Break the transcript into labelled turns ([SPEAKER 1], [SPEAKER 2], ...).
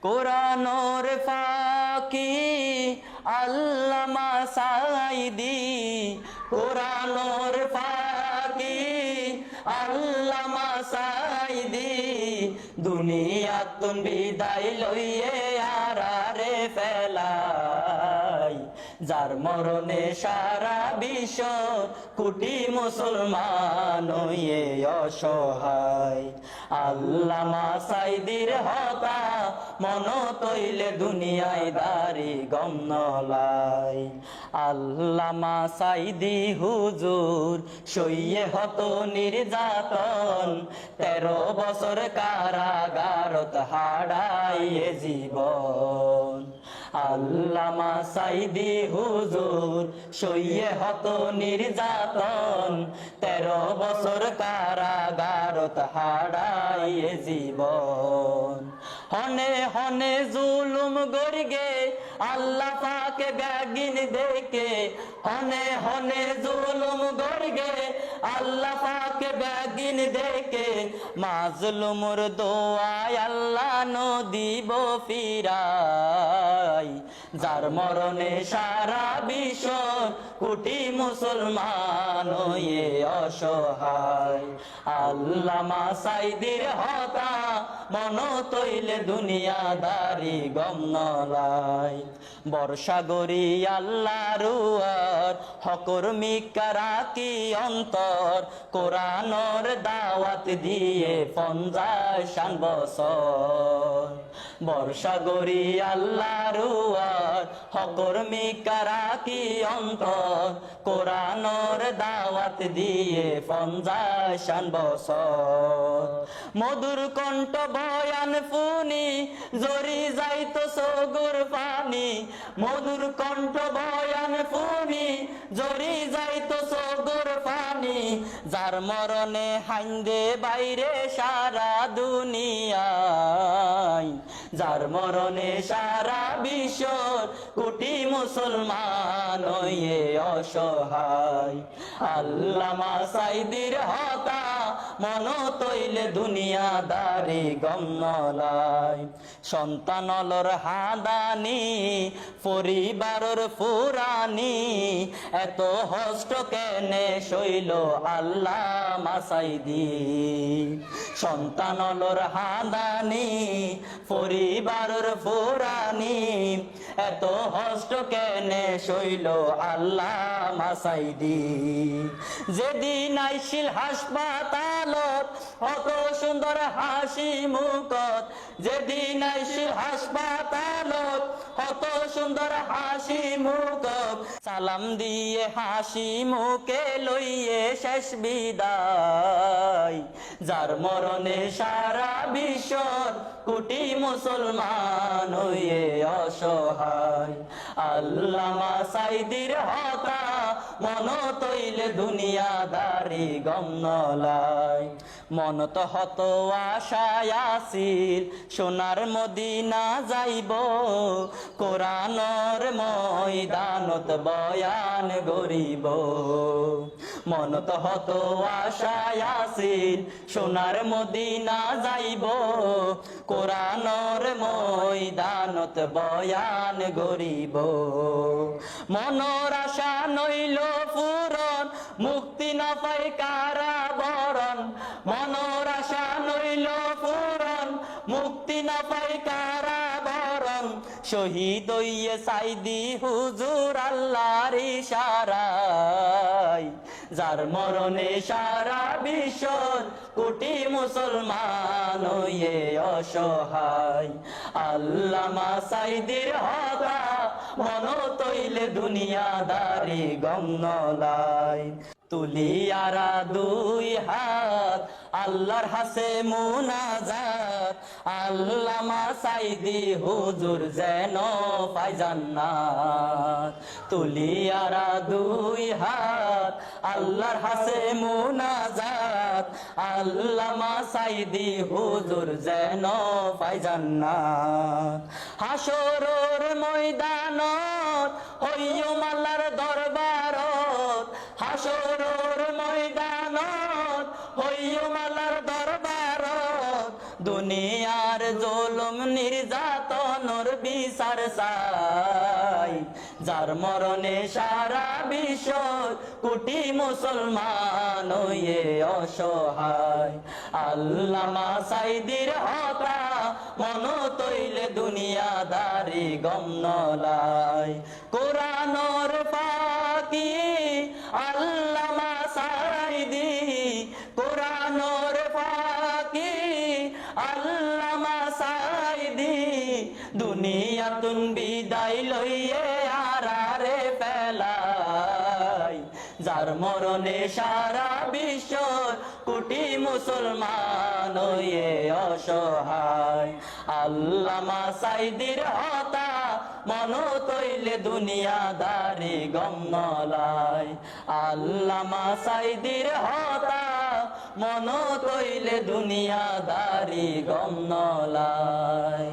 [SPEAKER 1] কোরআনের ফাঁকি আল্লামা সাঈদী, কোরআনের ফাঁকি আল্লামা সাঈদী, দুনিয়াতুন বিদায় লইয়ে আরারে ফেলাই, যার মরণে সারা বিশ্ব কোটি মুসলমান হইয়ে অসহায়। আল্লামা সাঈদীর হতা মন তৈলে দুনিয়ায় দারি গম নলাই। আল্লামা সাঈদী হুজুর সইয়ে হত নির্যাতন, 13 বছর কারাগারত হারাইয়ে জীবন। আল্লামা সাঈদী হুজুর সইয়ে হত নির্যাতন, 13 বছর কারাগারত হারাইয়ে জীবন। হনে হনে জুলুম গর্গে আল্লাহ পাকে ব্যাগিন দেখে, হনে হনে জুলুম গর্গে আল্লাহ পাকে ব্যাগিন দেখে, মাজলুমর দোয়ায় আল্লাহ নদিব ফিরাই, যার মরণে সারা বিশ্ব কোটি মুসলমান হয়ে অসহায়। আল্লামা সাঈদীর হতা মন তৈলে দুনিয়াদারি গম নলাই। বর্ষাগরি আল্লাহর উয়ার হকর মিকা রাখি অন্তর, কোরআনের দাওয়াত দিয়ে 50 বছর। বর্ষাগরি আল্লাহর উয়ার হকর মিকা রাখি অন্তর, কোরআনের দাওয়াত দিয়ে 50 বছর। মধুর কণ্ঠ বয়ান ফুনি জরি যাইতো সগুর পানি, মধুর কণ্ঠ বয়ান ফুনি জরি যাইতো সগুর পানি, যার মরণে হাইন্দে বাইরে সারা দুনিয়ায়, যার মরণে সারা বিশ্ব কোটি মুসলমান হয়ে অসহায়। আল্লামা সাঈদীর হতা মন তৈলে দুনিয়াদারি গম নলাই। সন্তানলর হাদানি পরিবারর ফুরানি, এত হষ্ট কেনে শৈল আল্লামা সাঈদী। সন্তানলর হাদানি পরিবারর ফুরানি, এত হষ্ট কেনে শৈল আল্লামা সাঈদী। যেদিন আইছিল হাসপাতালত অত সুন্দর হাসি মুখত, যেদিন আইছিল হাসপাতালত অত সুন্দর হাসি মুখত, সালাম দিয়ে হাসি মুখে লইয়ে শেষ বিদায়, যার মরণে সারা বিশ্ব কোটি মুসলমান হয়ে অসহায়। আল্লামা সাঈদীর হতা মন তৈলে দুনিয়াদারি গম নলাই। মন তো হত আশায় আসিল সোনার মদিনা যাইব, কোরআনের ময়দানত বয়ান গরিব। মন তো হত আশায় আসিল সোনার মদিনা যাইব, কোরআনের ময়দানত বয়ান গরিব। মনর আশা নইল পূরণ মুক্তি না পাই কারাবরণ, মনর আশা নইল পূরণ মুক্তি না পাই কারাবরণ, শহীদ হইয়ে সাঈদী হুজুর আল্লাহর ইশারায়, যার মরণে সারা বিশ্ব কোটি মুসলমান হইয়ে অসহায়। আল্লামা সাঈদীর হতা মন তৈলে দুনিয়াদারি গম নলাই। তুলিয়ারা দুই হাত আল্লাহর হাসে মুনাজাত, আল্লামা সাঈদী হুজুর যেন পায় জান্নাত। তুলিয়ারা দুই হাত আল্লাহর হাসে মুনাজাত, আল্লামা সাঈদী হুজুর যেন পায় জান্নাত। হাসরের ময়দানত হইও আল্লাহর দরবারত, হাসরের ময়দানত হইও আল্লাহর দরবারত, দুনিয়া দুনিয়ার জুলুম নির্যাতনের বিচার চাই, যার মরণে সারা বিশ্ব কোটি মুসলমান হয়ে অসহায়। আল্লামা সাইদির হতা মন তৈলে দুনিয়াদারি গম নলাই, কোরআনর ফাঁকি আল্লামা সাইদি, কোরআনর ফাঁকি আল্লামা সাইদি, দুনিয়াতুন বিদায় লইয়ে আরারে ফেলাই, যার মরণে সারা বিশ্ব কোটি মুসলমান হয়ে অসহায়। আল্লামা সাইদির হতা মন তৈলে দুনিয়াদারি গম নলাই, আল্লামা সাইদির হতা মন তৈলে দুনিয়াদারি গম নলাই।